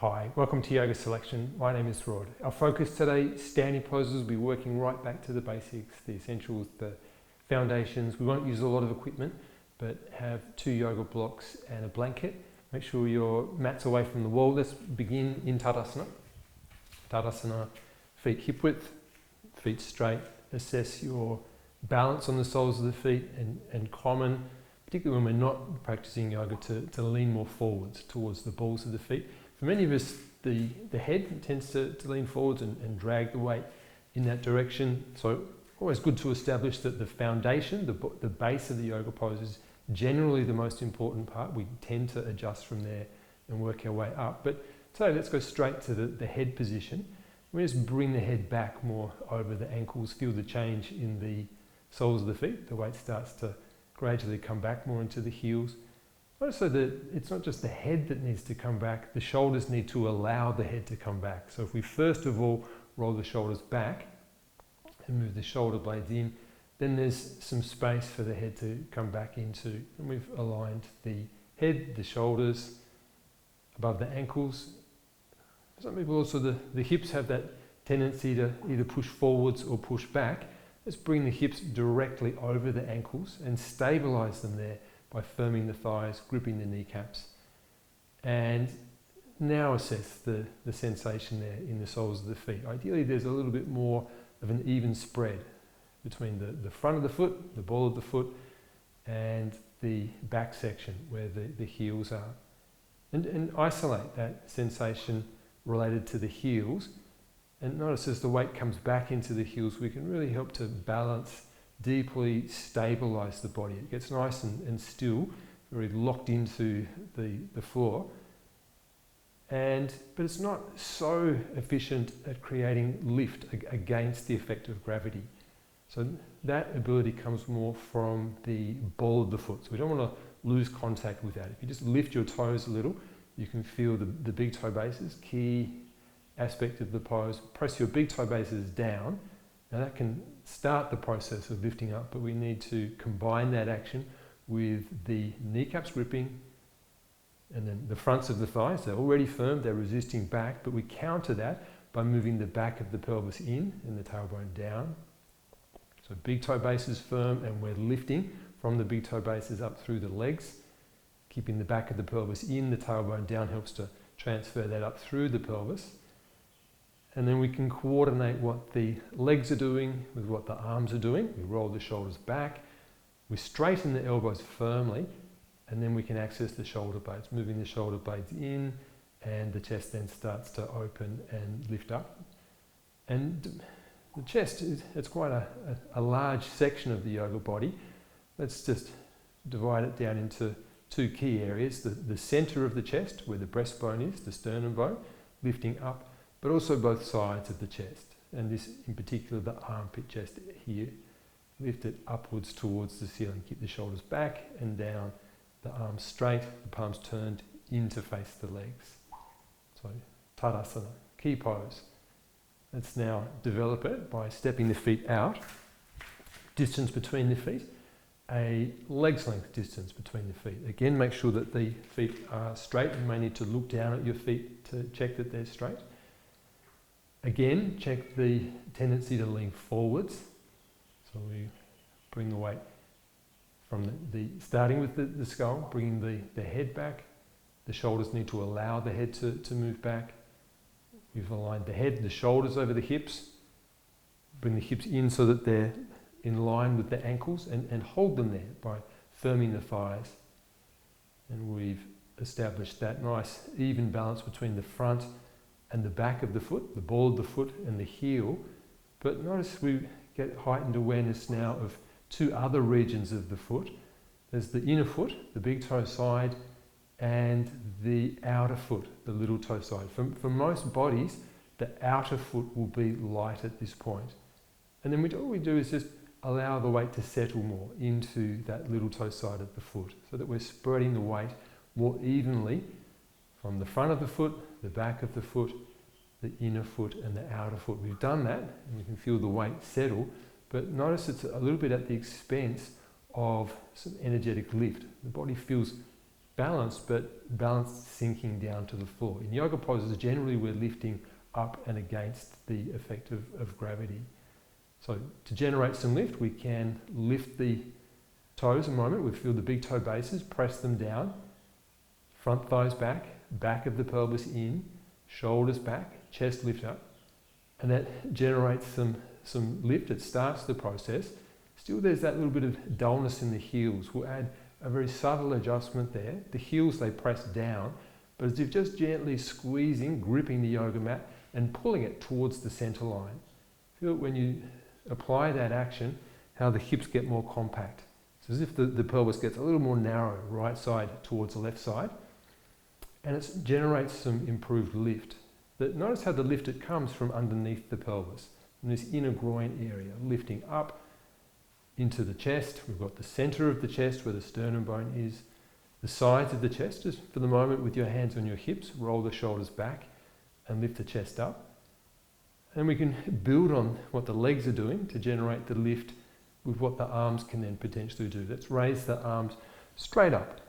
Hi, welcome to Yoga Selection. My name is Rod. Our focus today, standing poses, will be working right back to the basics, the essentials, the foundations. We won't use a lot of equipment, but have 2 yoga blocks and a blanket. Make sure your mat's away from the wall. Let's begin in tadasana. Tadasana, feet hip width, feet straight. Assess your balance on the soles of the feet and common, particularly when we're not practicing yoga, to lean more forwards towards the balls of the feet. For many of us, the head tends to lean forwards and drag the weight in that direction. So always good to establish that the foundation, the base of the yoga pose is generally the most important part. We tend to adjust from there and work our way up. But today let's go straight to the head position. We just bring the head back more over the ankles, feel the change in the soles of the feet. The weight starts to gradually come back more into the heels. Also, it's not just the head that needs to come back, the shoulders need to allow the head to come back. So if we first of all roll the shoulders back and move the shoulder blades in, then there's some space for the head to come back into. And we've aligned the head, the shoulders, above the ankles. For some people also the hips have that tendency to either push forwards or push back. Let's bring the hips directly over the ankles and stabilize them there by firming the thighs, gripping the kneecaps. And now assess the sensation there in the soles of the feet. Ideally, there's a little bit more of an even spread between the front of the foot, the ball of the foot, and the back section where the heels are. And isolate that sensation related to the heels. And notice as the weight comes back into the heels, we can really help to balance, deeply stabilize the body. It gets nice and still, very locked into the floor. But it's not so efficient at creating lift against the effect of gravity. So that ability comes more from the ball of the foot. So we don't want to lose contact with that. If you just lift your toes a little, you can feel the big toe bases, key aspect of the pose. Press your big toe bases down. Now that can start the process of lifting up, but we need to combine that action with the kneecaps gripping and then the fronts of the thighs. They're already firm, they're resisting back, but we counter that by moving the back of the pelvis in and the tailbone down. So big toe base is firm and we're lifting from the big toe bases up through the legs. Keeping the back of the pelvis in, the tailbone down helps to transfer that up through the pelvis. And then we can coordinate what the legs are doing with what the arms are doing. We roll the shoulders back, we straighten the elbows firmly, and then we can access the shoulder blades, moving the shoulder blades in, and the chest then starts to open and lift up. And the chest, it's quite a large section of the yoga body. Let's just divide it down into 2 key areas. The center of the chest, where the breastbone is, the sternum bone, lifting up, but also both sides of the chest. And this, in particular, the armpit chest here. Lift it upwards towards the ceiling. Keep the shoulders back and down, the arms straight, the palms turned in to face the legs. So, tadasana, key pose. Let's now develop it by stepping the feet out. Distance between the feet. A leg's length distance between the feet. Again, make sure that the feet are straight. You may need to look down at your feet to check that they're straight. Again, check the tendency to lean forwards. So we bring the weight from starting with the skull, bringing the head back. The shoulders need to allow the head to move back. We've aligned the head, the shoulders over the hips. Bring the hips in so that they're in line with the ankles and hold them there by firming the thighs. And we've established that nice even balance between the front and the back of the foot, the ball of the foot and the heel. But notice we get heightened awareness now of 2 other regions of the foot. There's the inner foot, the big toe side, and the outer foot, the little toe side. For most bodies, the outer foot will be light at this point. And then all we do is just allow the weight to settle more into that little toe side of the foot so that we're spreading the weight more evenly from the front of the foot, the back of the foot, the inner foot and the outer foot. We've done that and we can feel the weight settle, but notice it's a little bit at the expense of some energetic lift. The body feels balance, but balance sinking down to the floor. In yoga poses, generally we're lifting up and against the effect of gravity. So to generate some lift, we can lift the toes a moment. We feel the big toe bases, press them down, front thighs back, back of the pelvis in, shoulders back, chest lift up, and that generates some lift. It starts the process. Still there's that little bit of dullness in the heels. We'll add a very subtle adjustment there. The heels, they press down, but as if just gently squeezing, gripping the yoga mat and pulling it towards the center line. Feel it when you apply that action, how the hips get more compact. It's as if the pelvis gets a little more narrow, right side towards the left side, and it generates some improved lift. Notice how the lift, it comes from underneath the pelvis, in this inner groin area, lifting up into the chest. We've got the center of the chest where the sternum bone is, the sides of the chest. Just for the moment, with your hands on your hips, roll the shoulders back and lift the chest up. And we can build on what the legs are doing to generate the lift with what the arms can then potentially do. Let's raise the arms straight up.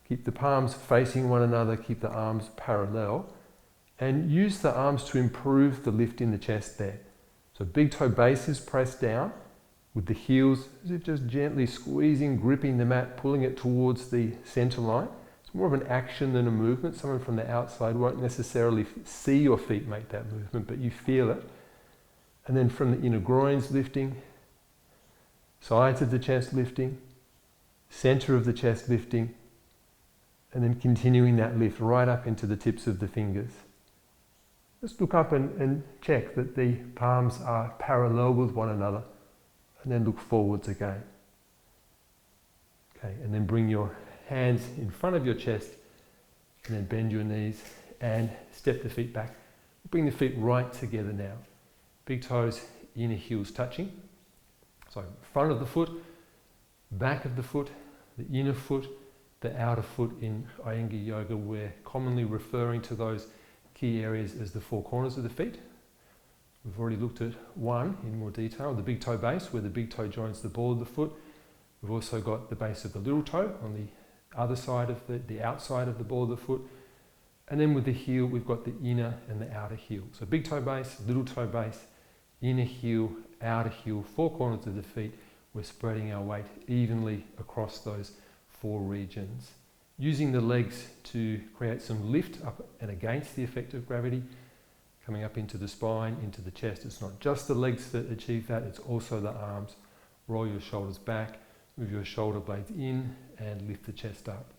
Keep the palms facing one another, keep the arms parallel, and use the arms to improve the lift in the chest there. So big toe bases pressed down, with the heels as if just gently squeezing, gripping the mat, pulling it towards the center line. It's more of an action than a movement. Someone from the outside won't necessarily see your feet make that movement, but you feel it. And then from the inner groins lifting, sides of the chest lifting, center of the chest lifting, and then continuing that lift right up into the tips of the fingers. Just look up and check that the palms are parallel with one another, and then look forwards again. Okay, and then bring your hands in front of your chest, and then bend your knees and step the feet back. Bring the feet right together now. Big toes, inner heels touching. So front of the foot, back of the foot, the inner foot, the outer foot. In Iyengar Yoga, we're commonly referring to those key areas as the four corners of the feet. We've already looked at one in more detail, the big toe base, where the big toe joins the ball of the foot. We've also got the base of the little toe on the other side of the outside of the ball of the foot. And then with the heel, we've got the inner and the outer heel. So big toe base, little toe base, inner heel, outer heel, four corners of the feet. We're spreading our weight evenly across those four regions, using the legs to create some lift up and against the effect of gravity, coming up into the spine, into the chest. It's not just the legs that achieve that, it's also the arms. Roll your shoulders back, move your shoulder blades in, and lift the chest up.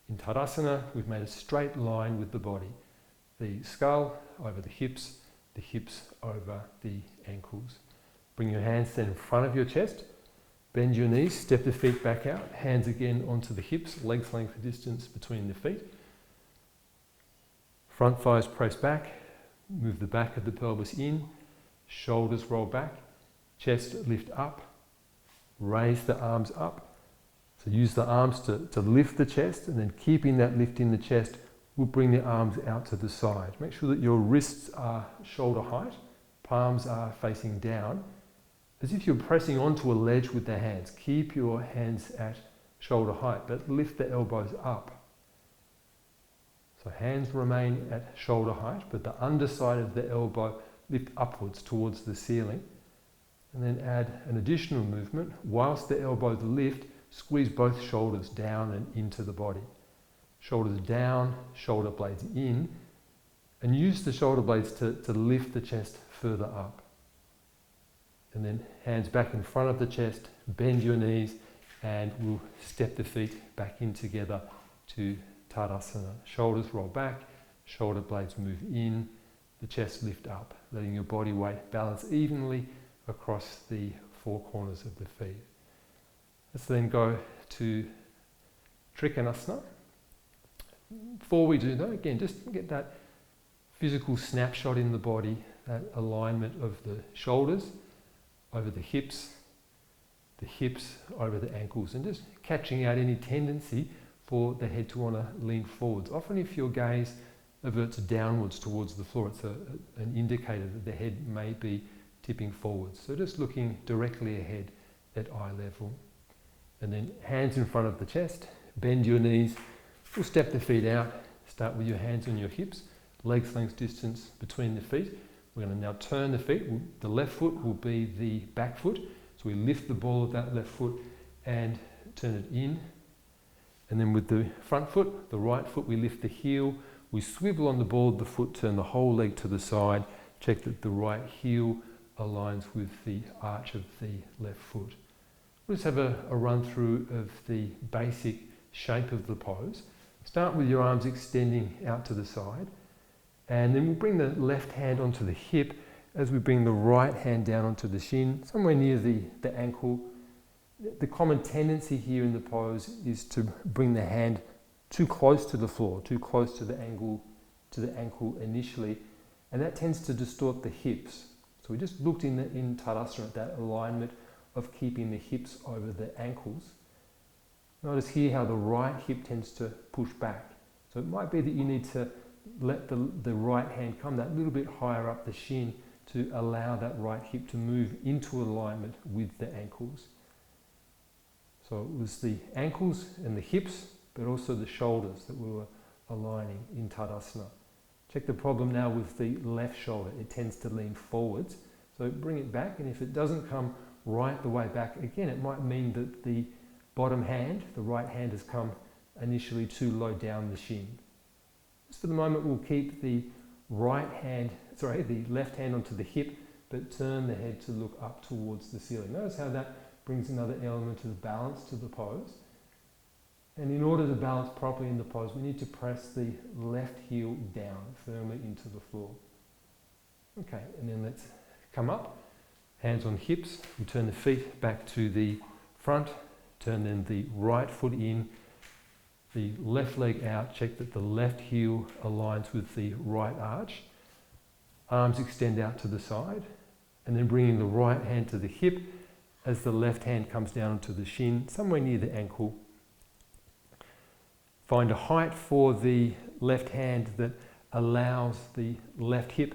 In Tadasana, we've made a straight line with the body. The skull over the hips over the ankles. Bring your hands then in front of your chest. Bend your knees, step the feet back out, hands again onto the hips, legs length distance between the feet. Front thighs press back, move the back of the pelvis in, shoulders roll back, chest lift up, raise the arms up. So use the arms to lift the chest, and then keeping that lift in the chest, we'll bring the arms out to the side. Make sure that your wrists are shoulder height, palms are facing down, as if you're pressing onto a ledge with the hands. Keep your hands at shoulder height, but lift the elbows up. So hands remain at shoulder height, but the underside of the elbow lift upwards towards the ceiling. And then add an additional movement. Whilst the elbows lift, squeeze both shoulders down and into the body. Shoulders down, shoulder blades in, and use the shoulder blades to lift the chest further up. And then hands back in front of the chest, bend your knees, and we'll step the feet back in together to Tadasana. Shoulders roll back, shoulder blades move in, the chest lift up, letting your body weight balance evenly across the four corners of the feet. Let's then go to trikonasana. Before we do that, again, just get that physical snapshot in the body, that alignment of the shoulders over the hips over the ankles, and just catching out any tendency for the head to want to lean forwards. Often if your gaze averts downwards towards the floor, it's an indicator that the head may be tipping forwards. So just looking directly ahead at eye level. And then hands in front of the chest, bend your knees. We'll step the feet out. Start with your hands on your hips, legs length distance between the feet. We're going to now turn the feet. The left foot will be the back foot. So we lift the ball of that left foot and turn it in. And then with the front foot, the right foot, we lift the heel. We swivel on the ball of the foot, turn the whole leg to the side. Check that the right heel aligns with the arch of the left foot. We'll just have a run through of the basic shape of the pose. Start with your arms extending out to the side. And then we'll bring the left hand onto the hip as we bring the right hand down onto the shin, somewhere near the ankle. The common tendency here in the pose is to bring the hand too close to the floor, too close to the ankle initially, and that tends to distort the hips. So we just looked in tadasana at that alignment of keeping the hips over the ankles. Notice here how the right hip tends to push back. So it might be that you need to let the right hand come that little bit higher up the shin to allow that right hip to move into alignment with the ankles. So it was the ankles and the hips, but also the shoulders that we were aligning in tadasana. Check the problem now with the left shoulder. It tends to lean forwards. So bring it back, and if it doesn't come right the way back, again, it might mean that the bottom hand, the right hand, has come initially too low down the shin. Just for the moment, we'll keep the left hand onto the hip, but turn the head to look up towards the ceiling. Notice how that brings another element of balance to the pose. And in order to balance properly in the pose, we need to press the left heel down firmly into the floor. Okay, and then let's come up, hands on hips. We turn the feet back to the front, turn then the right foot in, the left leg out, check that the left heel aligns with the right arch. Arms extend out to the side, and then bringing the right hand to the hip as the left hand comes down onto the shin, somewhere near the ankle. Find a height for the left hand that allows the left hip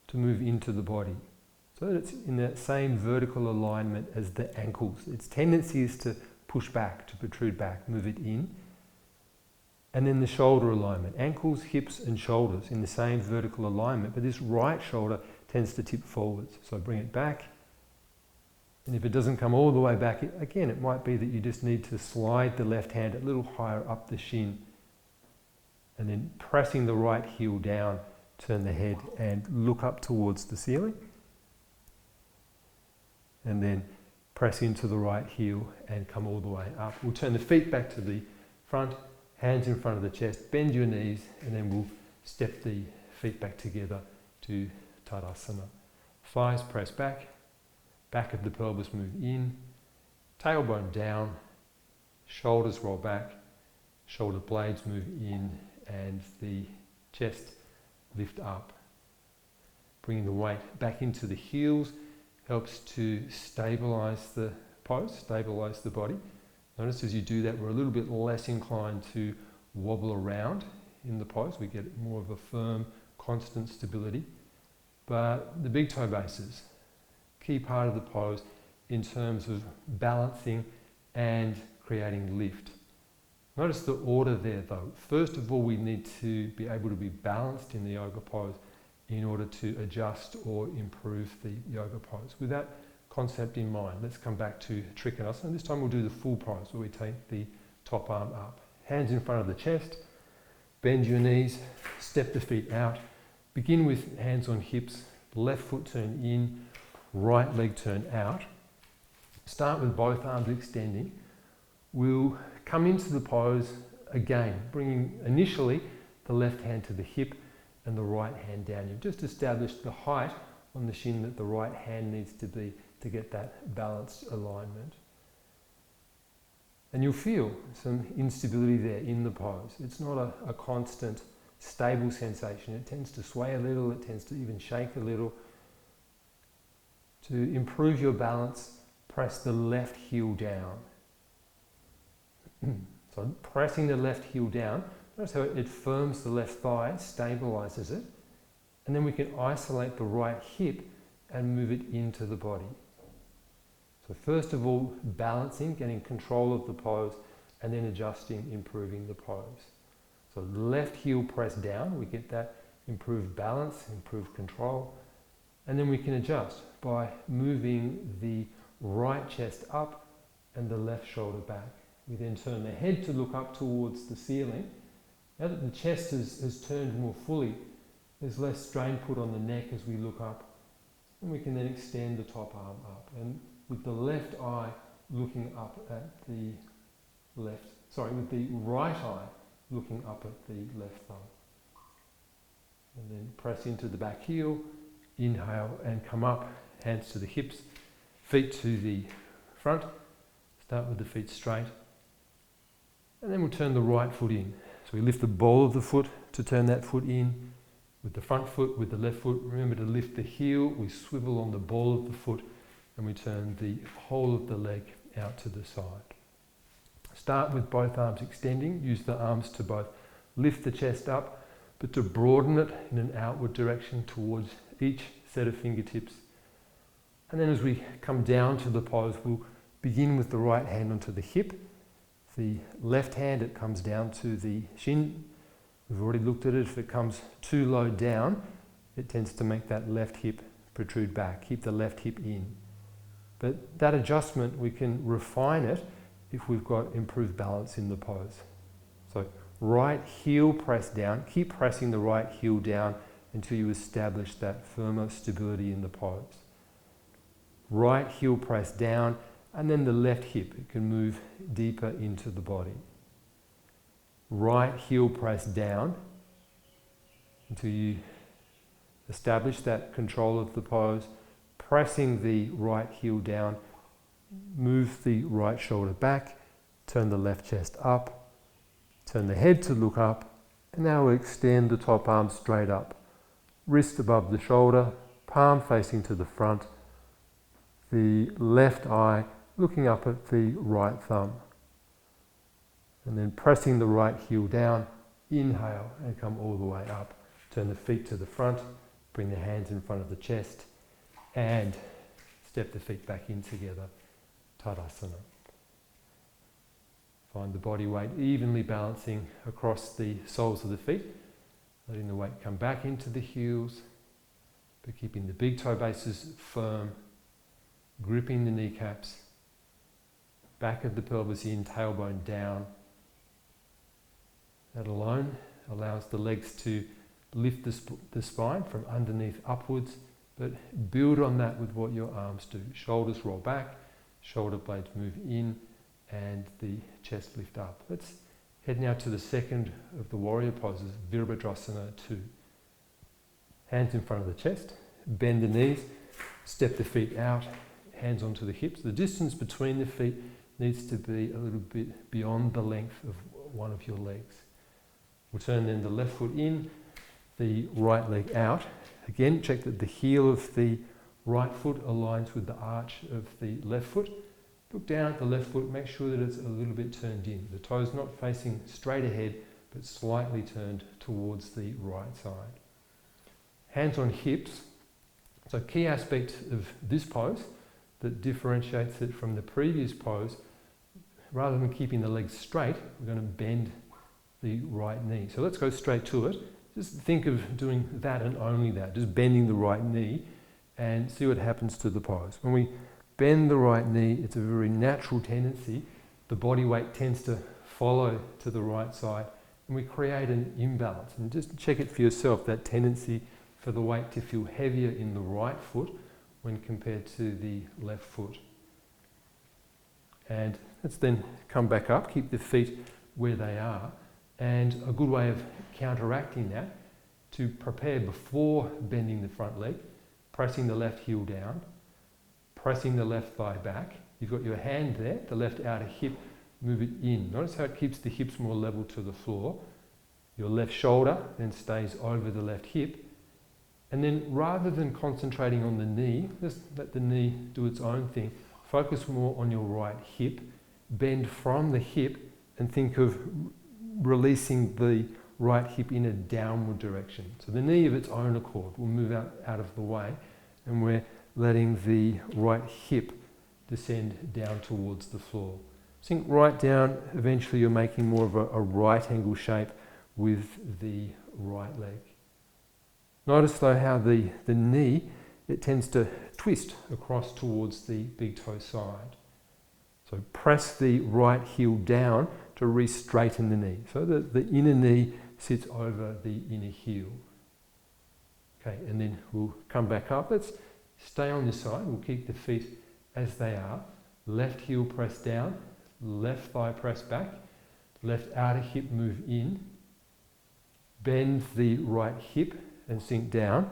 to move into the body, so that it's in that same vertical alignment as the ankles. Its tendency is to push back, to protrude back, move it in. And then the shoulder alignment, ankles, hips and shoulders in the same vertical alignment, but this right shoulder tends to tip forwards. So bring it back. And if it doesn't come all the way back, again, it might be that you just need to slide the left hand a little higher up the shin. And then pressing the right heel down, turn the head and look up towards the ceiling. And then press into the right heel and come all the way up. We'll turn the feet back to the front, hands in front of the chest, bend your knees, and then we'll step the feet back together to tadasana. Thighs press back, back of the pelvis move in, tailbone down, shoulders roll back, shoulder blades move in, and the chest lift up. Bringing the weight back into the heels helps to stabilize the pose, stabilize the body. Notice as you do that, we're a little bit less inclined to wobble around in the pose. We get more of a firm, constant stability. But the big toe bases, key part of the pose in terms of balancing and creating lift. Notice the order there though. First of all, we need to be able to be balanced in the yoga pose in order to adjust or improve the yoga pose. With that concept in mind, let's come back to trikonasana. This time we'll do the full pose where we take the top arm up. Hands in front of the chest, bend your knees, step the feet out. Begin with hands on hips, left foot turn in, right leg turn out. Start with both arms extending. We'll come into the pose again, bringing initially the left hand to the hip and the right hand down. You've just established the height on the shin that the right hand needs to be to get that balanced alignment. And you'll feel some instability there in the pose. It's not a constant, stable sensation. It tends to sway a little, it tends to even shake a little. To improve your balance, press the left heel down. So pressing the left heel down, notice how it firms the left thigh, stabilizes it, and then we can isolate the right hip and move it into the body. So first of all, balancing, getting control of the pose, and then adjusting, improving the pose. So left heel press down, we get that improved balance, improved control, and then we can adjust by moving the right chest up and the left shoulder back. We then turn the head to look up towards the ceiling. Now that the chest has turned more fully, there's less strain put on the neck as we look up, and we can then extend the top arm up, and with the left eye looking up at the with the right eye looking up at the left thumb. And then press into the back heel, inhale and come up, hands to the hips, feet to the front. Start with the feet straight, and then we'll turn the right foot in. So we lift the ball of the foot to turn that foot in, with the front foot, with the left foot. Remember to lift the heel, we swivel on the ball of the foot, and we turn the whole of the leg out to the side. Start with both arms extending. Use the arms to both lift the chest up, but to broaden it in an outward direction towards each set of fingertips. And then as we come down to the pose, we'll begin with the right hand onto the hip. The left hand, it comes down to the shin. We've already looked at it. If it comes too low down, it tends to make that left hip protrude back. Keep the left hip in. But that adjustment, we can refine it if we've got improved balance in the pose. So right heel press down. Keep pressing the right heel down until you establish that firmer stability in the pose. Right heel press down, and then the left hip, it can move deeper into the body. Right heel press down until you establish that control of the pose, pressing the right heel down, move the right shoulder back, turn the left chest up, turn the head to look up, and now we'll extend the top arm straight up. Wrist above the shoulder, palm facing to the front, the left eye looking up at the right thumb. And then pressing the right heel down, inhale and come all the way up. Turn the feet to the front, bring the hands in front of the chest, and step the feet back in together, tadasana. Find the body weight evenly balancing across the soles of the feet, letting the weight come back into the heels, but keeping the big toe bases firm, gripping the kneecaps, back of the pelvis in, tailbone down. That alone allows the legs to lift the spine from underneath upwards, but build on that with what your arms do. Shoulders roll back, shoulder blades move in, and the chest lift up. Let's head now to the second of the warrior poses, Virabhadrasana 2. Hands in front of the chest, bend the knees, step the feet out, hands onto the hips. The distance between the feet needs to be a little bit beyond the length of one of your legs. We'll turn then the left foot in, the right leg out. Again, check that the heel of the right foot aligns with the arch of the left foot. Look down at the left foot, make sure that it's a little bit turned in. The toe's not facing straight ahead, but slightly turned towards the right side. Hands on hips. So key aspect of this pose that differentiates it from the previous pose, rather than keeping the legs straight, we're going to bend the right knee. So let's go straight to it. Just think of doing that and only that, just bending the right knee, and see what happens to the pose. When we bend the right knee, it's a very natural tendency. The body weight tends to follow to the right side, and we create an imbalance. And just check it for yourself, that tendency for the weight to feel heavier in the right foot when compared to the left foot. And let's then come back up, keep the feet where they are. And a good way of counteracting that, to prepare before bending the front leg, pressing the left heel down, pressing the left thigh back. You've got your hand there, the left outer hip, move it in. Notice how it keeps the hips more level to the floor. Your left shoulder then stays over the left hip. And then rather than concentrating on the knee, just let the knee do its own thing. Focus more on your right hip. Bend from the hip and think of releasing the right hip in a downward direction. So the knee of its own accord will move out of the way, and we're letting the right hip descend down towards the floor. Sink right down. Eventually you're making more of a right angle shape with the right leg. Notice though how the knee, it tends to twist across towards the big toe side. So press the right heel down to re-straighten the knee. So that the inner knee sits over the inner heel. Okay, and then we'll come back up. Let's stay on this side. We'll keep the feet as they are. Left heel press down, left thigh press back, left outer hip move in. Bend the right hip and sink down.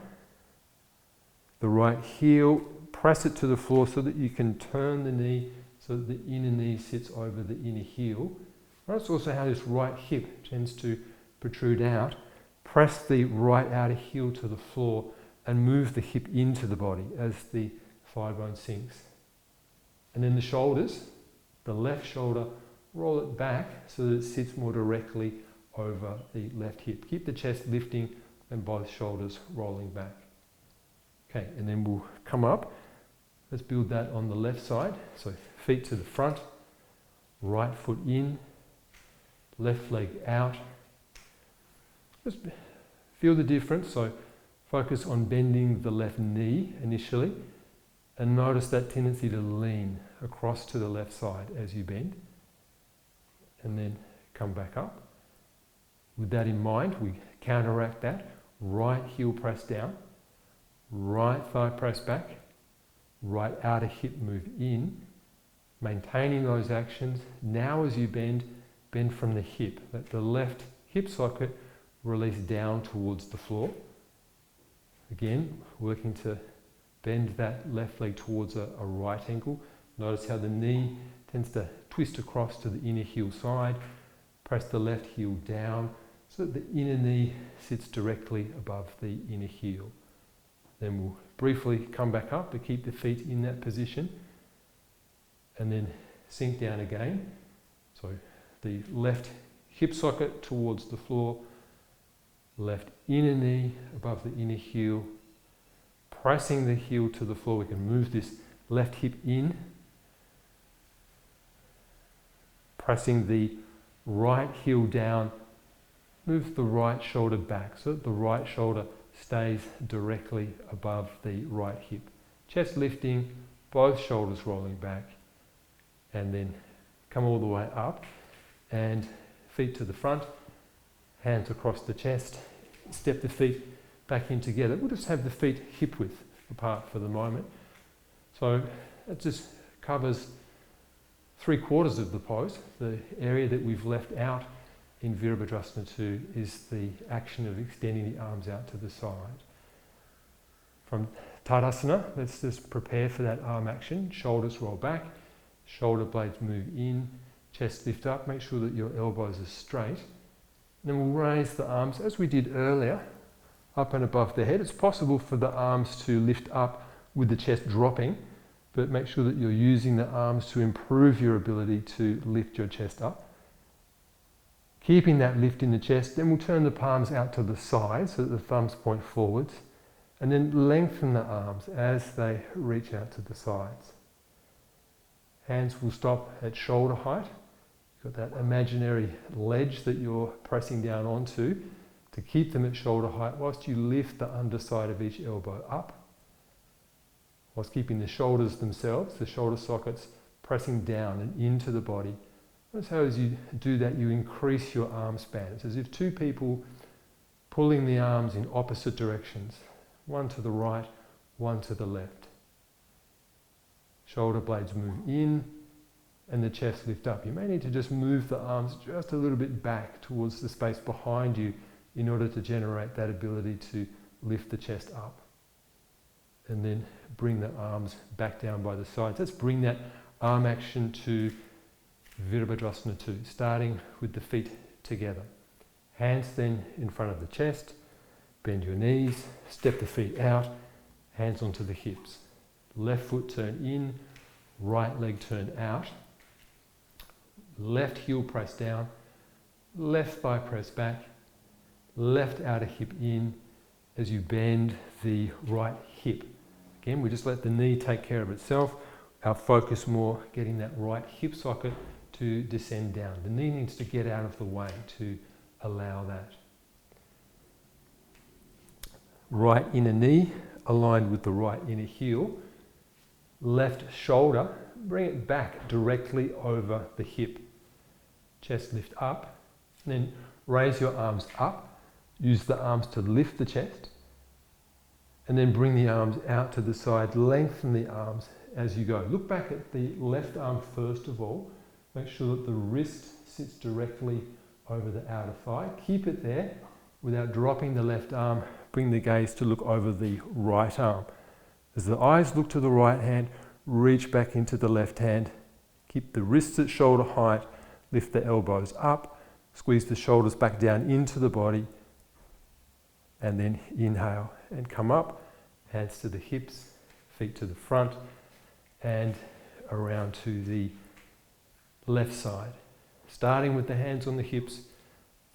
The right heel, press it to the floor so that you can turn the knee so that the inner knee sits over the inner heel. Notice also how this right hip tends to protrude out. Press the right outer heel to the floor and move the hip into the body as the thigh bone sinks. And then the shoulders, the left shoulder, roll it back so that it sits more directly over the left hip. Keep the chest lifting and both shoulders rolling back. Okay, and then we'll come up. Let's build that on the left side. So feet to the front, right foot in, left leg out. Just feel the difference. So focus on bending the left knee initially, and notice that tendency to lean across to the left side as you bend, and then come back up. With that in mind, we counteract that. Right heel press down, right thigh press back, right outer hip move in, maintaining those actions. Now as you bend, bend from the hip. Let the left hip socket release down towards the floor. Again, working to bend that left leg towards a right angle. Notice how the knee tends to twist across to the inner heel side. Press the left heel down so that the inner knee sits directly above the inner heel. Then we'll briefly come back up to keep the feet in that position, and then sink down again. So the left hip socket towards the floor, left inner knee above the inner heel, pressing the heel to the floor. We can move this left hip in, pressing the right heel down, move the right shoulder back so that the right shoulder stays directly above the right hip. Chest lifting, both shoulders rolling back, and then come all the way up and feet to the front, hands across the chest, step the feet back in together. We'll just have the feet hip width apart for the moment. So that just covers 3/4 of the pose. The area that we've left out in Virabhadrasana 2 is the action of extending the arms out to the side. From Tadasana, let's just prepare for that arm action. Shoulders roll back, shoulder blades move in, chest lift up, make sure that your elbows are straight. Then we'll raise the arms, as we did earlier, up and above the head. It's possible for the arms to lift up with the chest dropping, but make sure that you're using the arms to improve your ability to lift your chest up. Keeping that lift in the chest, then we'll turn the palms out to the side so that the thumbs point forwards, and then lengthen the arms as they reach out to the sides. Hands will stop at shoulder height. You've got that imaginary ledge that you're pressing down onto to keep them at shoulder height whilst you lift the underside of each elbow up, whilst keeping the shoulders themselves, the shoulder sockets, pressing down and into the body. Notice how as you do that, you increase your arm span. It's as if two people pulling the arms in opposite directions, one to the right, one to the left. Shoulder blades move in and the chest lift up. You may need to just move the arms just a little bit back towards the space behind you in order to generate that ability to lift the chest up. And then bring the arms back down by the sides. Let's bring that arm action to Virabhadrasana 2, starting with the feet together. Hands then in front of the chest, bend your knees, step the feet out, hands onto the hips. Left foot turn in, right leg turn out. Left heel press down, left thigh press back, left outer hip in as you bend the right hip. Again, we just let the knee take care of itself. Our focus more getting that right hip socket to descend down. The knee needs to get out of the way to allow that. Right inner knee aligned with the right inner heel. Left shoulder, bring it back directly over the hip. Chest lift up, and then raise your arms up. Use the arms to lift the chest, and then bring the arms out to the side. Lengthen the arms as you go. Look back at the left arm first of all. Make sure that the wrist sits directly over the outer thigh. Keep it there without dropping the left arm. Bring the gaze to look over the right arm. As the eyes look to the right hand, reach back into the left hand. Keep the wrists at shoulder height. Lift the elbows up. Squeeze the shoulders back down into the body. And then inhale and come up. Hands to the hips, feet to the front, and around to the left side. Starting with the hands on the hips,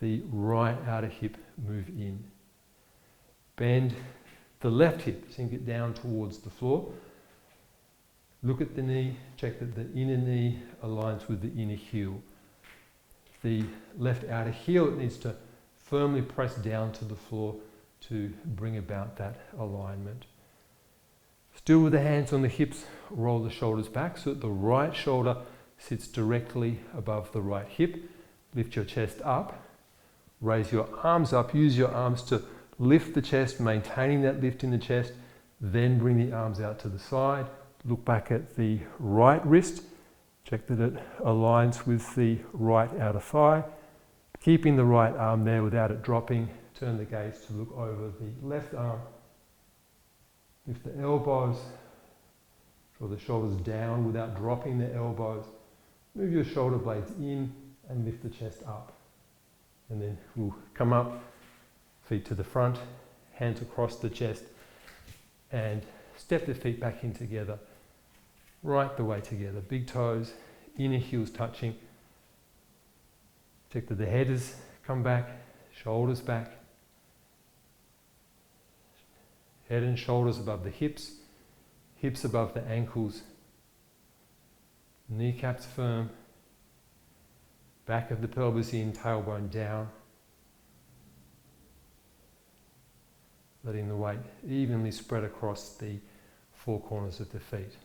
the right outer hip move in. Bend the left hip, sink it down towards the floor. Look at the knee, check that the inner knee aligns with the inner heel. The left outer heel, it needs to firmly press down to the floor to bring about that alignment. Still with the hands on the hips, roll the shoulders back so that the right shoulder sits directly above the right hip. Lift your chest up, raise your arms up, use your arms to lift the chest, maintaining that lift in the chest, then bring the arms out to the side. Look back at the right wrist, check that it aligns with the right outer thigh. Keeping the right arm there without it dropping, turn the gaze to look over the left arm. Lift the elbows, draw the shoulders down without dropping the elbows. Move your shoulder blades in and lift the chest up. And then we'll come up, feet to the front, hands across the chest, and step the feet back in together, right the way together. Big toes, inner heels touching. Check that the head has come back, shoulders back. Head and shoulders above the hips, hips above the ankles. Kneecaps firm, back of the pelvis in, tailbone down. Letting the weight evenly spread across the four corners of the feet.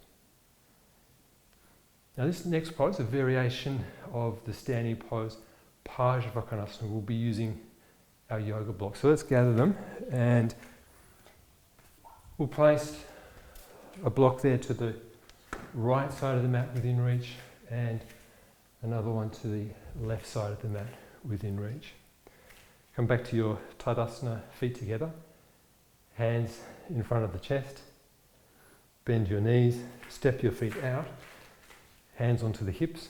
Now this next pose, a variation of the standing pose, Parsvakonasana. We'll be using our yoga blocks. So let's gather them, and we'll place a block there to the right side of the mat within reach, and another one to the left side of the mat within reach. Come back to your tadasana, feet together, hands in front of the chest. Bend your knees, step your feet out, hands onto the hips,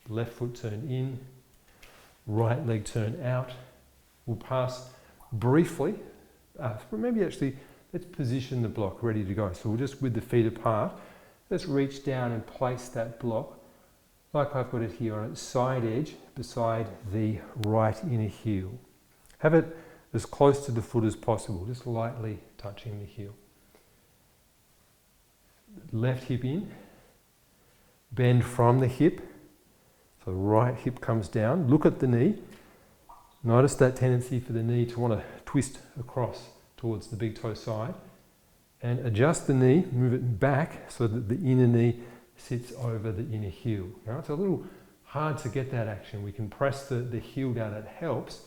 left foot turn in, right leg turn out. We'll pass briefly, maybe actually let's position the block ready to go. So we'll just, with the feet apart, let's reach down and place that block like I've got it here on its side edge beside the right inner heel. Have it as close to the foot as possible, just lightly touching the heel. Left hip in, bend from the hip, so right hip comes down. Look at the knee. Notice that tendency for the knee to want to twist across towards the big toe side, and adjust the knee, move it back so that the inner knee sits over the inner heel. Now it's a little hard to get that action. We can press the heel down, it helps,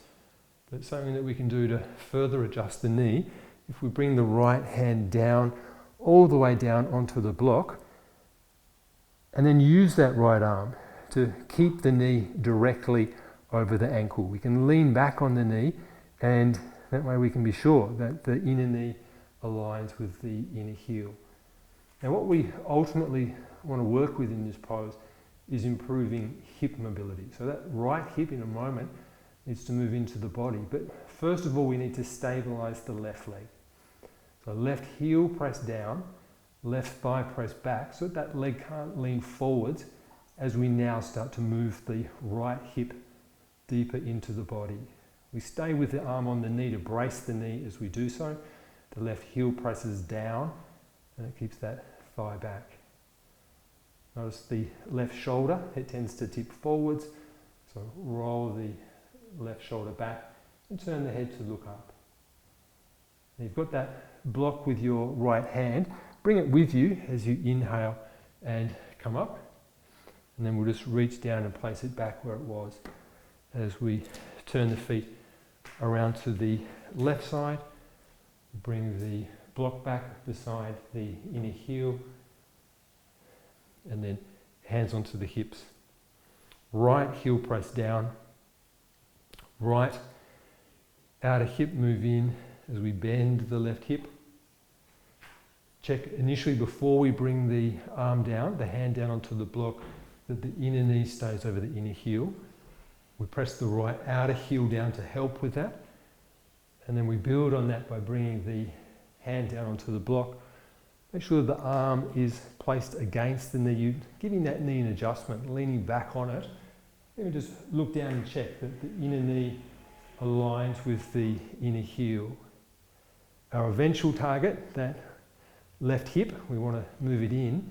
but it's something that we can do to further adjust the knee. If we bring the right hand down, all the way down onto the block, and then use that right arm to keep the knee directly over the ankle. We can lean back on the knee, and that way we can be sure that the inner knee aligns with the inner heel. Now what we ultimately want to work with in this pose is improving hip mobility. So that right hip in a moment needs to move into the body, but first of all we need to stabilize the left leg. So left heel press down, left thigh press back so that leg can't lean forwards as we now start to move the right hip deeper into the body. We stay with the arm on the knee to brace the knee as we do so. The left heel presses down and it keeps that thigh back. Notice the left shoulder, it tends to tip forwards. So roll the left shoulder back and turn the head to look up. Now you've got that block with your right hand. Bring it with you as you inhale and come up. And then we'll just reach down and place it back where it was as we turn the feet around to the left side. Bring the block back beside the inner heel. And then hands onto the hips. Right heel press down. Right outer hip move in as we bend the left hip. Check initially before we bring the arm down, the hand down onto the block, that the inner knee stays over the inner heel. We press the right outer heel down to help with that. And then we build on that by bringing the hand down onto the block. Make sure that the arm is placed against the knee, giving that knee an adjustment, leaning back on it. Then we just look down and check that the inner knee aligns with the inner heel. Our eventual target, that left hip, we want to move it in.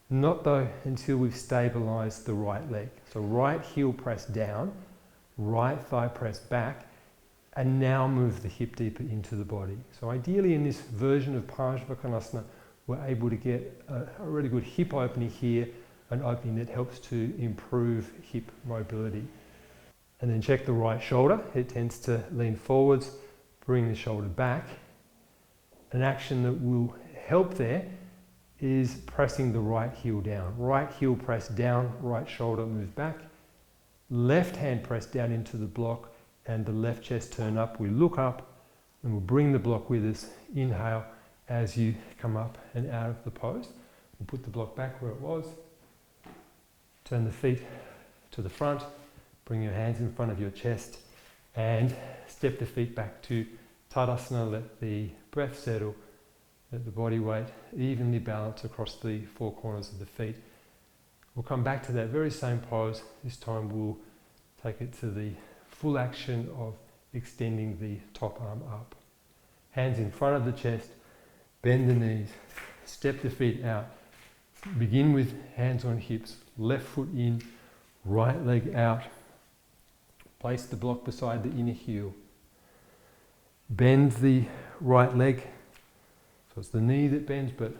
Not though until we've stabilised the right leg. So right heel press down, right thigh press back, and now move the hip deeper into the body. So ideally in this version of Parsvakonasana, we're able to get a really good hip opening here, an opening that helps to improve hip mobility. And then check the right shoulder. It tends to lean forwards, bring the shoulder back. An action that will help there is pressing the right heel down. Right heel press down, right shoulder move back. Left hand press down into the block and the left chest turn up. We look up and we'll bring the block with us. Inhale as you come up and out of the pose. We'll put the block back where it was. Turn the feet to the front. Bring your hands in front of your chest and step the feet back to tadasana. Let the breath settle. Let the body weight evenly balance across the four corners of the feet. We'll come back to that very same pose. This time we'll take it to the full action of extending the top arm up. Hands in front of the chest, bend the knees, step the feet out. Begin with hands on hips, left foot in, right leg out. Place the block beside the inner heel. Bend the right leg. So it's the knee that bends, but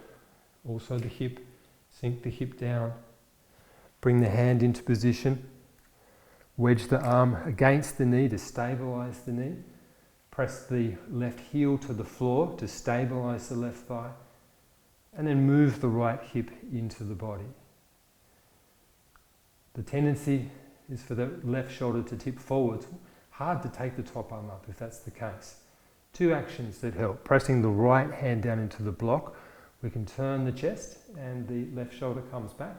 also the hip. Sink the hip down. Bring the hand into position. Wedge the arm against the knee to stabilize the knee. Press the left heel to the floor to stabilize the left thigh. And then move the right hip into the body. The tendency is for the left shoulder to tip forwards. Hard to take the top arm up if that's the case. Two actions that help. Pressing the right hand down into the block. We can turn the chest and the left shoulder comes back.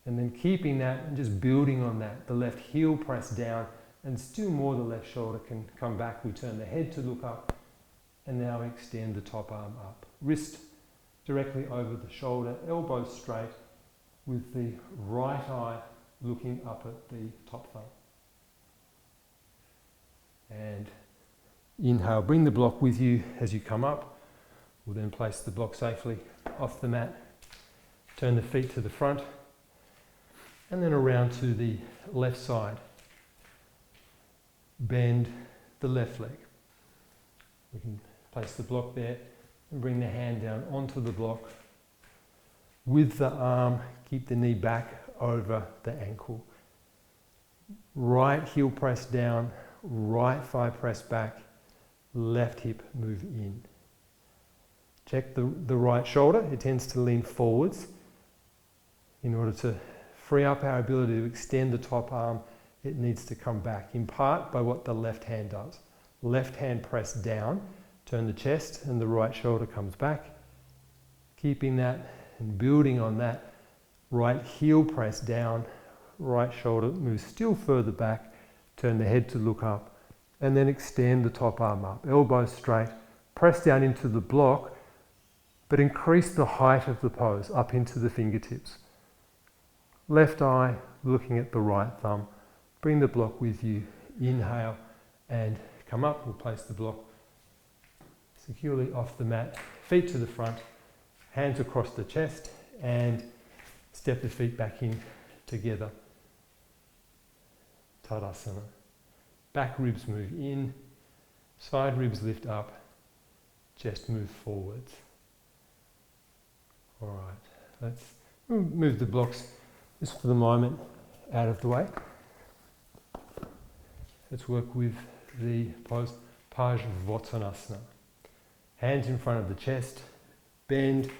And then keeping that and just building on that. The left heel press down and still more the left shoulder can come back. We turn the head to look up and now extend the top arm up. Wrist directly over the shoulder, elbows straight with the right eye looking up at the top thumb. And inhale, bring the block with you as you come up. We'll then place the block safely off the mat. Turn the feet to the front and then around to the left side. Bend the left leg. We can place the block there and bring the hand down onto the block. With the arm, keep the knee back over the ankle. Right heel press down, right thigh press back, left hip move in. Check the right shoulder, it tends to lean forwards. In order to free up our ability to extend the top arm, it needs to come back, in part by what the left hand does. Left hand press down, turn the chest and the right shoulder comes back. Keeping that and building on that, right heel press down, right shoulder moves still further back, turn the head to look up, and then extend the top arm up, elbows straight, press down into the block, but increase the height of the pose up into the fingertips. Left eye looking at the right thumb, bring the block with you, inhale and come up, we'll place the block securely off the mat, feet to the front, hands across the chest and step the feet back in together. Tadasana. Back ribs move in, side ribs lift up, chest move forwards. All right, let's move the blocks just for the moment out of the way. Let's work with the pose Parsvakonasana. Hands in front of the chest, bend,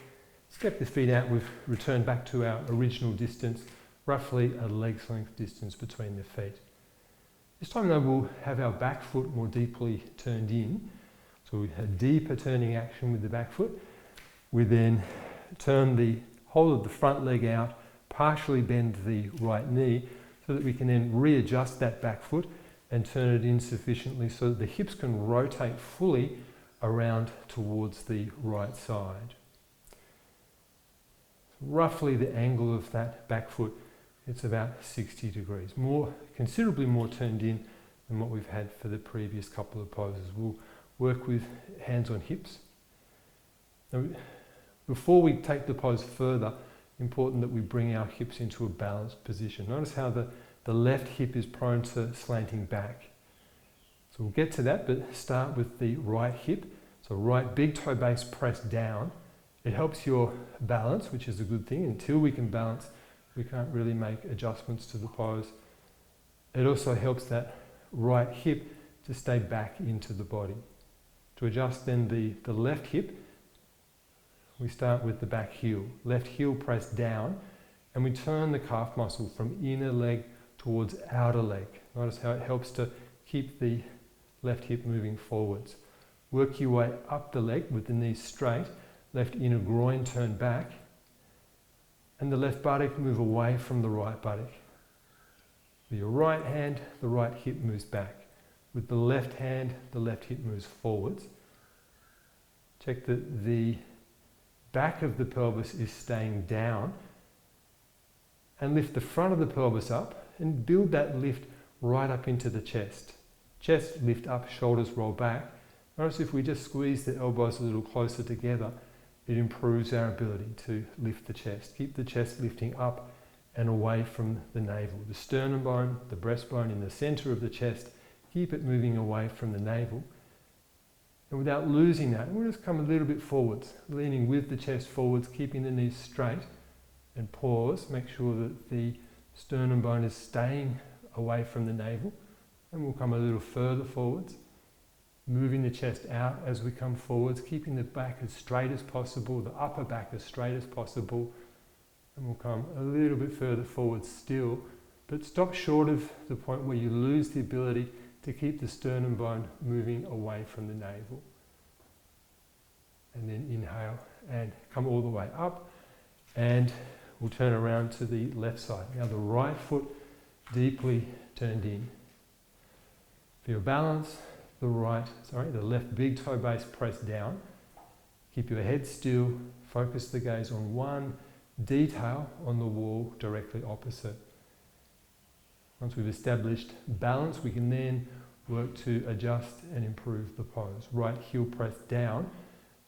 step the feet out. We've returned back to our original distance, roughly a leg's length distance between the feet. This time though we'll have our back foot more deeply turned in. So we have deeper turning action with the back foot. We then turn the whole of the front leg out, partially bend the right knee so that we can then readjust that back foot and turn it in sufficiently so that the hips can rotate fully around towards the right side. Roughly the angle of that back foot, it's about 60 degrees, considerably more turned in than what we've had for the previous couple of poses. We'll work with hands on hips. Now, before we take the pose further, important that we bring our hips into a balanced position. Notice how the left hip is prone to slanting back. So we'll get to that, but start with the right hip. So right big toe base pressed down. It helps your balance, which is a good thing. Until we can balance, we can't really make adjustments to the pose. It also helps that right hip to stay back into the body. To adjust then the left hip, we start with the back heel. Left heel pressed down, and we turn the calf muscle from inner leg towards outer leg. Notice how it helps to keep the left hip moving forwards. Work your way up the leg with the knees straight, left inner groin turn back, and the left buttock move away from the right buttock. With your right hand, the right hip moves back. With the left hand, the left hip moves forwards. Check that the back of the pelvis is staying down, and lift the front of the pelvis up and build that lift right up into the chest. Chest lift up, shoulders roll back. Notice if we just squeeze the elbows a little closer together, it improves our ability to lift the chest. Keep the chest lifting up and away from the navel. The sternum bone, the breastbone in the center of the chest, keep it moving away from the navel. And without losing that, we'll just come a little bit forwards, leaning with the chest forwards, keeping the knees straight, and pause. Make sure that the sternum bone is staying away from the navel, and we'll come a little further forwards, moving the chest out as we come forwards, keeping the back as straight as possible, the upper back as straight as possible, and we'll come a little bit further forward still, but stop short of the point where you lose the ability to keep the sternum bone moving away from the navel. And then inhale and come all the way up, and we'll turn around to the left side. Now the right foot deeply turned in. For your balance, the left big toe base pressed down. Keep your head still, focus the gaze on one detail on the wall directly opposite. Once we've established balance, we can then work to adjust and improve the pose. Right heel pressed down.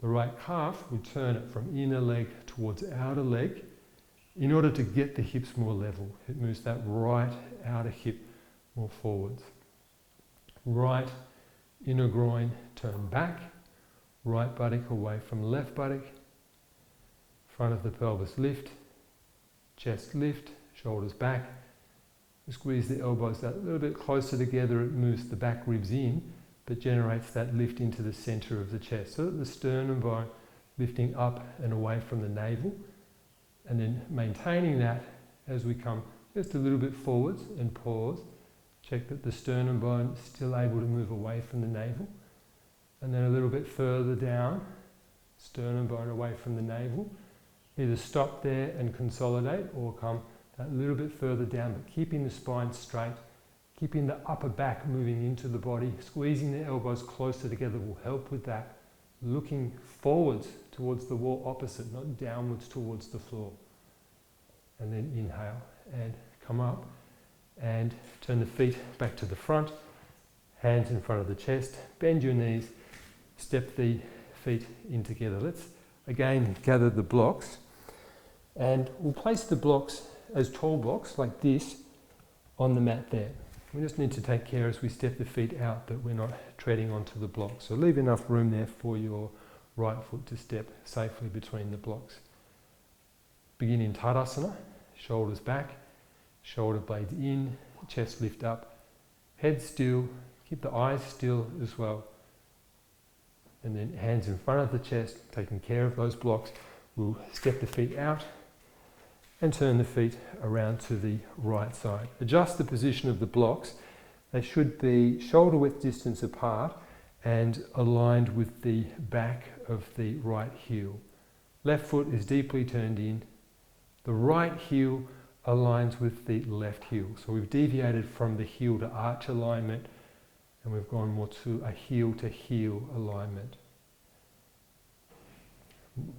The right calf, we turn it from inner leg towards outer leg in order to get the hips more level. It moves that right outer hip more forwards. Right inner groin turn back. Right buttock away from left buttock. Front of the pelvis lift. Chest lift. Shoulders back. Squeeze the elbows that a little bit closer together. It moves the back ribs in, but generates that lift into the center of the chest, so that the sternum bone lifting up and away from the navel, and then maintaining that as we come just a little bit forwards and pause. Check that the sternum bone is still able to move away from the navel, and then a little bit further down, sternum bone away from the navel. Either stop there and consolidate, or come a little bit further down, but keeping the spine straight, keeping the upper back moving into the body. Squeezing the elbows closer together will help with that. Looking forwards towards the wall opposite, not downwards towards the floor. And then inhale and come up and turn the feet back to the front, hands in front of the chest, bend your knees, step the feet in together. Let's again gather the blocks. And we'll place the blocks as tall blocks like this on the mat there. We just need to take care as we step the feet out that we're not treading onto the blocks. So leave enough room there for your right foot to step safely between the blocks. Begin in tadasana, shoulders back, shoulder blades in, chest lift up, head still, keep the eyes still as well. And then hands in front of the chest, taking care of those blocks. We'll step the feet out and turn the feet around to the right side. Adjust the position of the blocks. They should be shoulder width distance apart and aligned with the back of the right heel. Left foot is deeply turned in. The right heel aligns with the left heel. So we've deviated from the heel to arch alignment and we've gone more to a heel to heel alignment.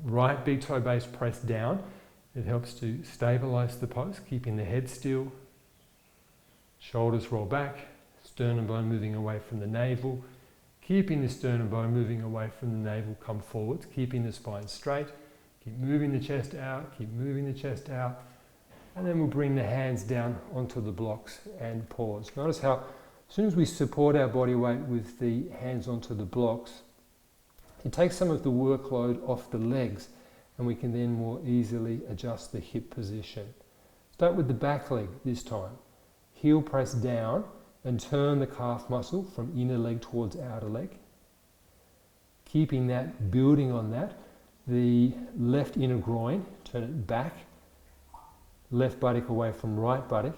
Right big toe base pressed down. It helps to stabilize the pose, keeping the head still. Shoulders roll back, sternum bone moving away from the navel. Keeping the sternum bone moving away from the navel, come forwards, keeping the spine straight. Keep moving the chest out, keep moving the chest out. And then we'll bring the hands down onto the blocks and pause. Notice how as soon as we support our body weight with the hands onto the blocks, it takes some of the workload off the legs and we can then more easily adjust the hip position. Start with the back leg this time. Heel press down and turn the calf muscle from inner leg towards outer leg. Keeping that, building on that, the left inner groin, turn it back, left buttock away from right buttock.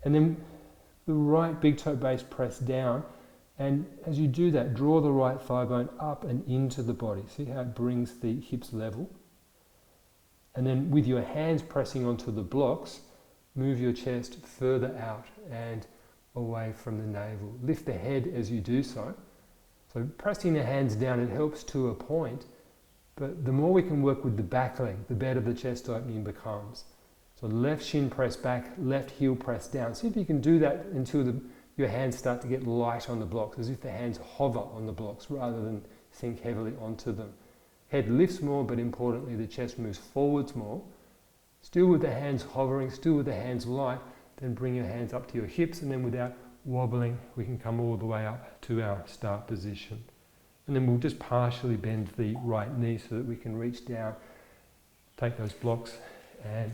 And then the right big toe base press down. And as you do that, draw the right thigh bone up and into the body. See how it brings the hips level? And then with your hands pressing onto the blocks, move your chest further out and away from the navel. Lift the head as you do so. So pressing the hands down, it helps to a point, but the more we can work with the back leg, the better the chest opening becomes. So left shin press back, left heel press down. See if you can do that until your hands start to get light on the blocks, as if the hands hover on the blocks rather than sink heavily onto them. Head lifts more, but importantly the chest moves forwards more. Still with the hands hovering, still with the hands light, then bring your hands up to your hips, and then without wobbling, we can come all the way up to our start position. And then we'll just partially bend the right knee so that we can reach down, take those blocks and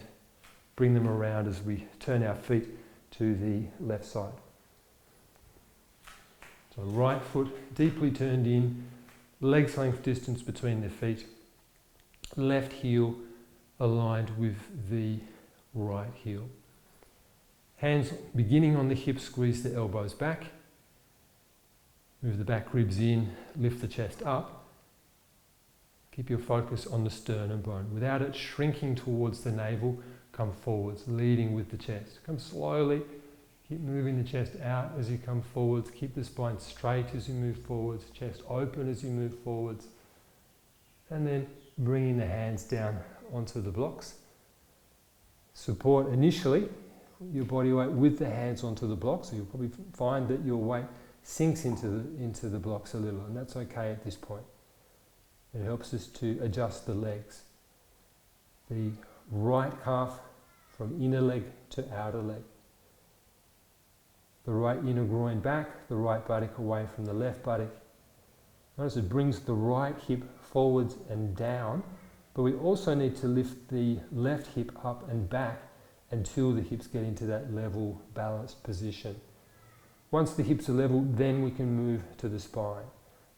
bring them around as we turn our feet to the left side. So right foot deeply turned in, legs length distance between the feet, left heel aligned with the right heel. Hands beginning on the hips, squeeze the elbows back, move the back ribs in, lift the chest up. Keep your focus on the sternum bone. Without it shrinking towards the navel, come forwards, leading with the chest. Come slowly. Keep moving the chest out as you come forwards. Keep the spine straight as you move forwards. Chest open as you move forwards. And then bringing the hands down onto the blocks. Support initially your body weight with the hands onto the blocks. So you'll probably find that your weight sinks into the blocks a little, and that's okay at this point. It helps us to adjust the legs. The right calf from inner leg to outer leg. The right inner groin back, the right buttock away from the left buttock. Notice it brings the right hip forwards and down, but we also need to lift the left hip up and back until the hips get into that level, balanced position. Once the hips are level, then we can move to the spine.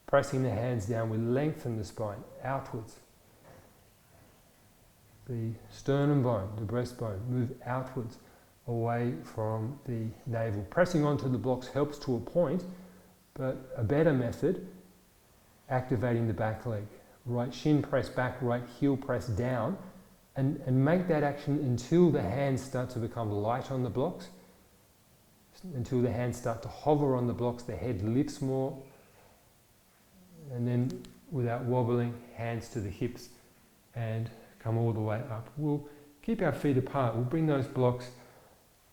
Pressing the hands down, we lengthen the spine outwards. The sternum bone, the breastbone, move outwards, away from the navel. Pressing onto the blocks helps to a point, but a better method, activating the back leg. Right shin press back, right heel press down, and make that action until the hands start to become light on the blocks, until the hands start to hover on the blocks, the head lifts more, and then without wobbling, hands to the hips and come all the way up. We'll keep our feet apart. We'll bring those blocks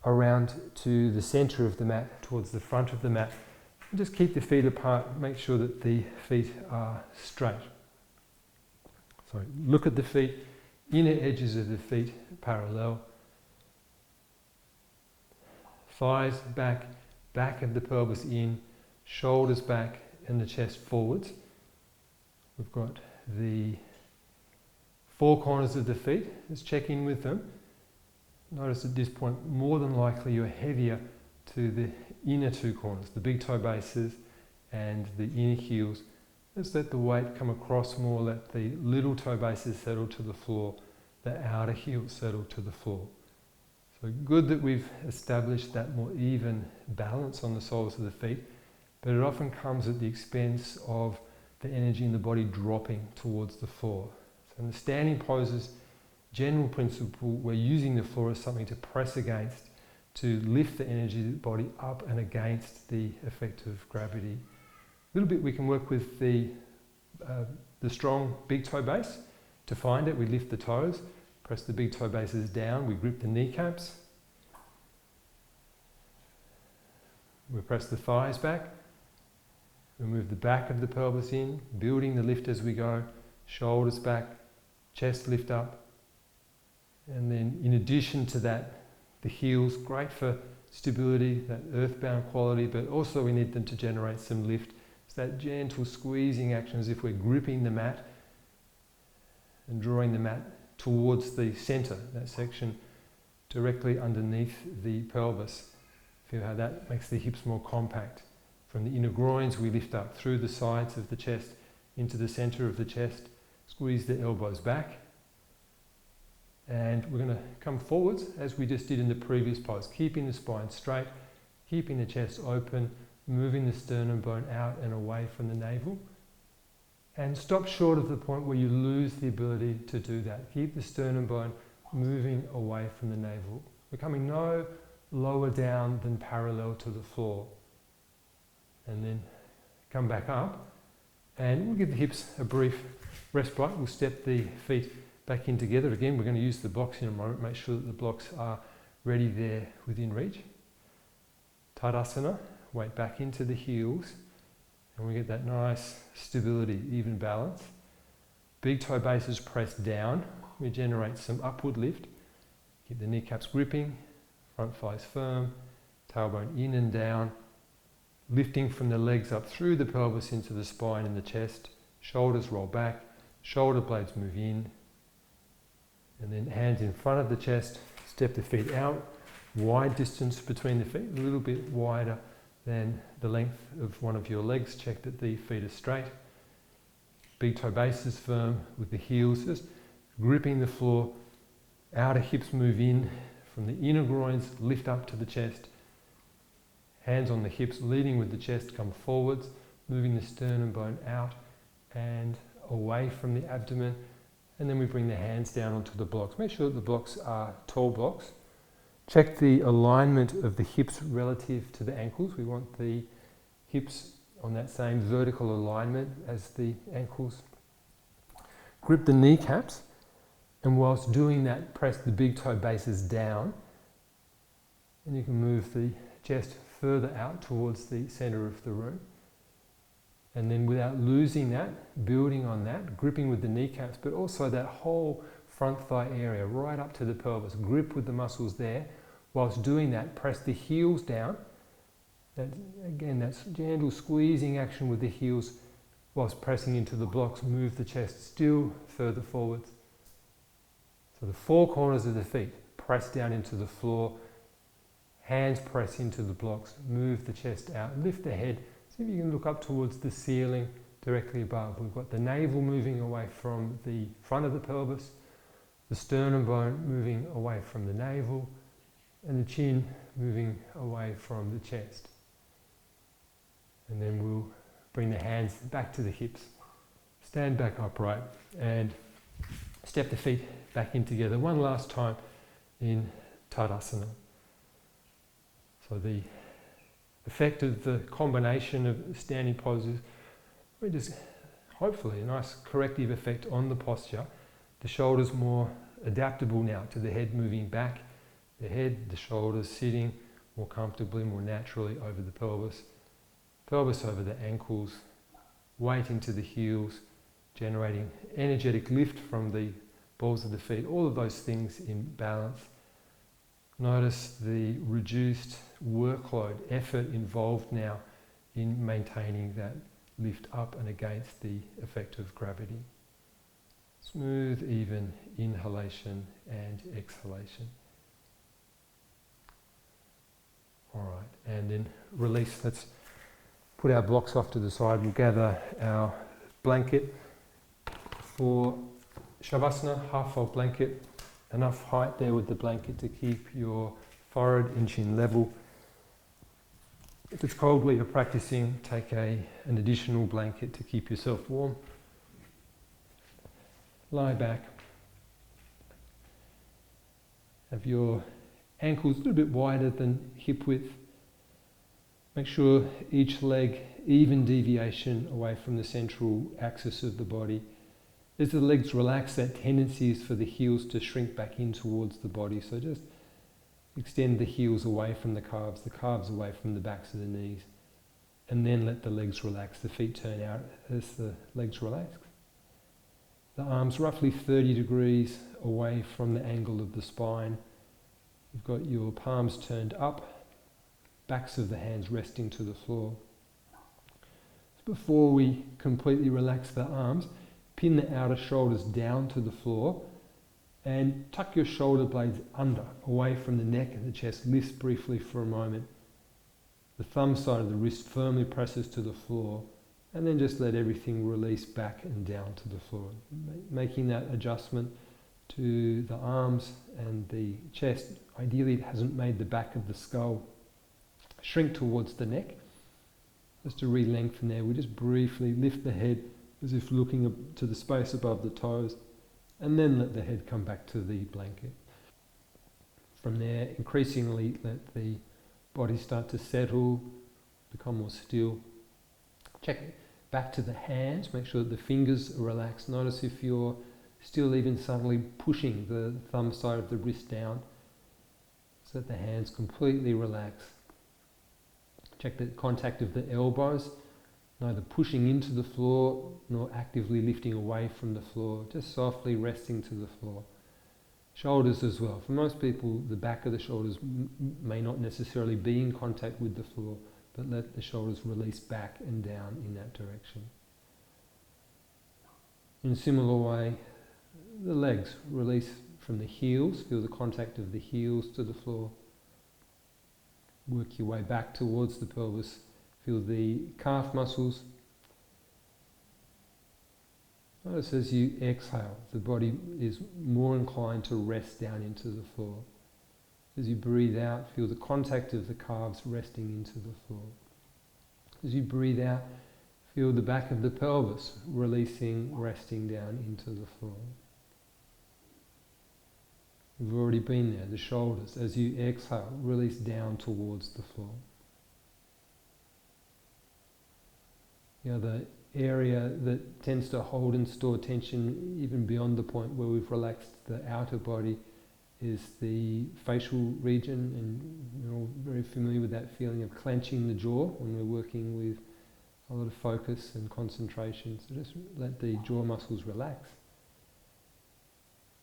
around to the center of the mat, towards the front of the mat. And just keep the feet apart, make sure that the feet are straight. Sorry, look at the feet, inner edges of the feet parallel. Thighs back, back of the pelvis in, shoulders back and the chest forwards. We've got the four corners of the feet. Let's check in with them. Notice at this point, more than likely you're heavier to the inner two corners, the big toe bases and the inner heels. Just let the weight come across more, let the little toe bases settle to the floor, the outer heels settle to the floor. So good that we've established that more even balance on the soles of the feet, but it often comes at the expense of the energy in the body dropping towards the floor. So in the standing poses, general principle, we're using the floor as something to press against, to lift the energy of the body up and against the effect of gravity. A little bit we can work with the strong big toe base. To find it, we lift the toes, press the big toe bases down, we grip the kneecaps. We press the thighs back. We move the back of the pelvis in, building the lift as we go, shoulders back, chest lift up. And then in addition to that, the heels, great for stability, that earthbound quality, but also we need them to generate some lift. It's that gentle squeezing action as if we're gripping the mat and drawing the mat towards the center, that section directly underneath the pelvis. Feel how that makes the hips more compact. From the inner groins we lift up through the sides of the chest into the center of the chest, squeeze the elbows back, and we're going to come forwards as we just did in the previous pose, keeping the spine straight, keeping the chest open, moving the sternum bone out and away from the navel. And stop short of the point where you lose the ability to do that. Keep the sternum bone moving away from the navel. We're coming no lower down than parallel to the floor. And then come back up. And we'll give the hips a brief respite. We'll step the feet back in together. Again, we're going to use the blocks in a moment. Make sure that the blocks are ready there within reach. Tadasana. Weight back into the heels. And we get that nice stability, even balance. Big toe bases press down. We generate some upward lift. Keep the kneecaps gripping, front thighs firm, tailbone in and down. Lifting from the legs up through the pelvis into the spine and the chest. Shoulders roll back, shoulder blades move in. And then hands in front of the chest, step the feet out. Wide distance between the feet, a little bit wider than the length of one of your legs. Check that the feet are straight. Big toe base is firm with the heels just gripping the floor. Outer hips move in from the inner groins, lift up to the chest. Hands on the hips, leading with the chest, come forwards, moving the sternum bone out and away from the abdomen. And then we bring the hands down onto the blocks. Make sure that the blocks are tall blocks. Check the alignment of the hips relative to the ankles. We want the hips on that same vertical alignment as the ankles. Grip the kneecaps, and whilst doing that, press the big toe bases down. And you can move the chest further out towards the center of the room. And then without losing that, building on that, gripping with the kneecaps, but also that whole front thigh area right up to the pelvis. Grip with the muscles there. Whilst doing that, press the heels down. Again, that's gentle squeezing action with the heels whilst pressing into the blocks. Move the chest still further forwards. So the four corners of the feet press down into the floor. Hands press into the blocks. Move the chest out. Lift the head. See if you can look up towards the ceiling directly above. We've got the navel moving away from the front of the pelvis. The sternum bone moving away from the navel. And the chin moving away from the chest. And then we'll bring the hands back to the hips. Stand back upright and step the feet back in together. One last time in Tadasana. So the effect of the combination of standing poses, we just hopefully a nice corrective effect on the posture. The shoulders more adaptable now to the head moving back. The head, the shoulders sitting more comfortably, more naturally over the pelvis. Pelvis over the ankles, weight into the heels, generating energetic lift from the balls of the feet, all of those things in balance. Notice the reduced workload, effort involved now in maintaining that lift up and against the effect of gravity. Smooth, even inhalation and exhalation. All right, and then release. Let's put our blocks off to the side. We'll gather our blanket for shavasana, half-fold blanket. Enough height there with the blanket to keep your forehead and chin level. If it's cold where you're practicing, take an additional blanket to keep yourself warm. Lie back. Have your ankles a little bit wider than hip width. Make sure each leg even deviation away from the central axis of the body. As the legs relax, that tendency is for the heels to shrink back in towards the body. So just extend the heels away from the calves away from the backs of the knees. And then let the legs relax. The feet turn out as the legs relax. The arms roughly 30 degrees away from the angle of the spine. You've got your palms turned up, backs of the hands resting to the floor. So before we completely relax the arms, pin the outer shoulders down to the floor and tuck your shoulder blades under, away from the neck and the chest. Lift briefly for a moment. The thumb side of the wrist firmly presses to the floor, and then just let everything release back and down to the floor. Making that adjustment to the arms and the chest. Ideally it hasn't made the back of the skull shrink towards the neck. Just to re-lengthen there, we just briefly lift the head as if looking up to the space above the toes, and then let the head come back to the blanket. From there, increasingly let the body start to settle, become more still. Check back to the hands, make sure that the fingers are relaxed. Notice if you're still even subtly pushing the thumb side of the wrist down, so that the hands completely relax. Check the contact of the elbows, neither pushing into the floor nor actively lifting away from the floor, just softly resting to the floor. Shoulders as well. For most people, the back of the shoulders may not necessarily be in contact with the floor, but let the shoulders release back and down in that direction. In a similar way, the legs release from the heels, feel the contact of the heels to the floor. Work your way back towards the pelvis. Feel the calf muscles. Notice as you exhale, the body is more inclined to rest down into the floor. As you breathe out, feel the contact of the calves resting into the floor. As you breathe out, feel the back of the pelvis releasing, resting down into the floor. We've already been there, the shoulders. As you exhale, release down towards the floor. The other area that tends to hold and store tension even beyond the point where we've relaxed the outer body is the facial region, and you're all very familiar with that feeling of clenching the jaw when we're working with a lot of focus and concentration. So just let the jaw muscles relax.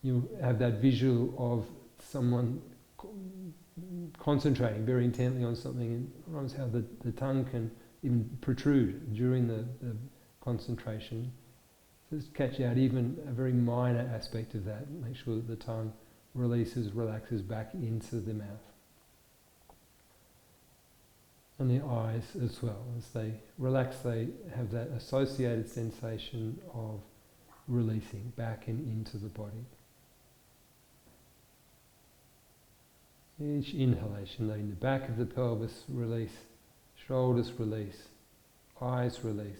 You have that visual of someone concentrating very intently on something, and notice how the tongue can even protrude during the concentration. Just catch out even a very minor aspect of that. Make sure that the tongue releases, relaxes back into the mouth. And the eyes as well. As they relax, they have that associated sensation of releasing back and into the body. Each inhalation, letting the back of the pelvis release, shoulders release, eyes release.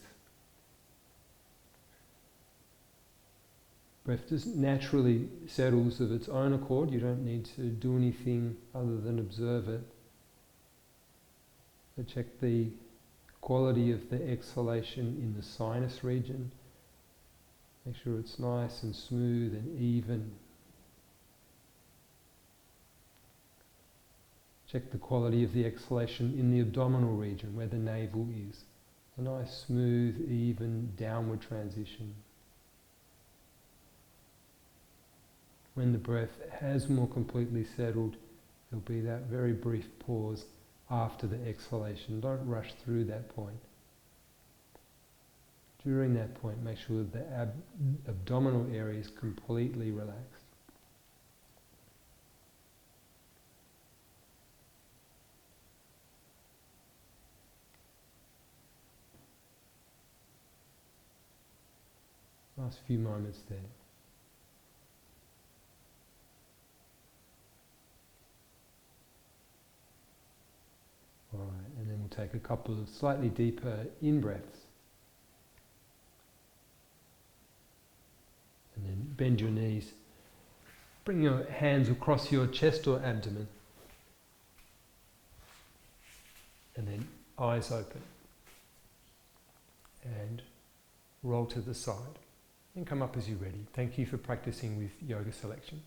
Breath just naturally settles of its own accord. You don't need to do anything other than observe it. So check the quality of the exhalation in the sinus region. Make sure it's nice and smooth and even. Check the quality of the exhalation in the abdominal region where the navel is. A nice, smooth, even downward transition. When the breath has more completely settled, there'll be that very brief pause after the exhalation. Don't rush through that point. During that point, make sure that the abdominal area is completely relaxed. Last few moments there. All right, and then we'll take a couple of slightly deeper in-breaths. And then bend your knees. Bring your hands across your chest or abdomen. And then eyes open. And roll to the side. And come up as you're ready. Thank you for practicing with Yoga Selection.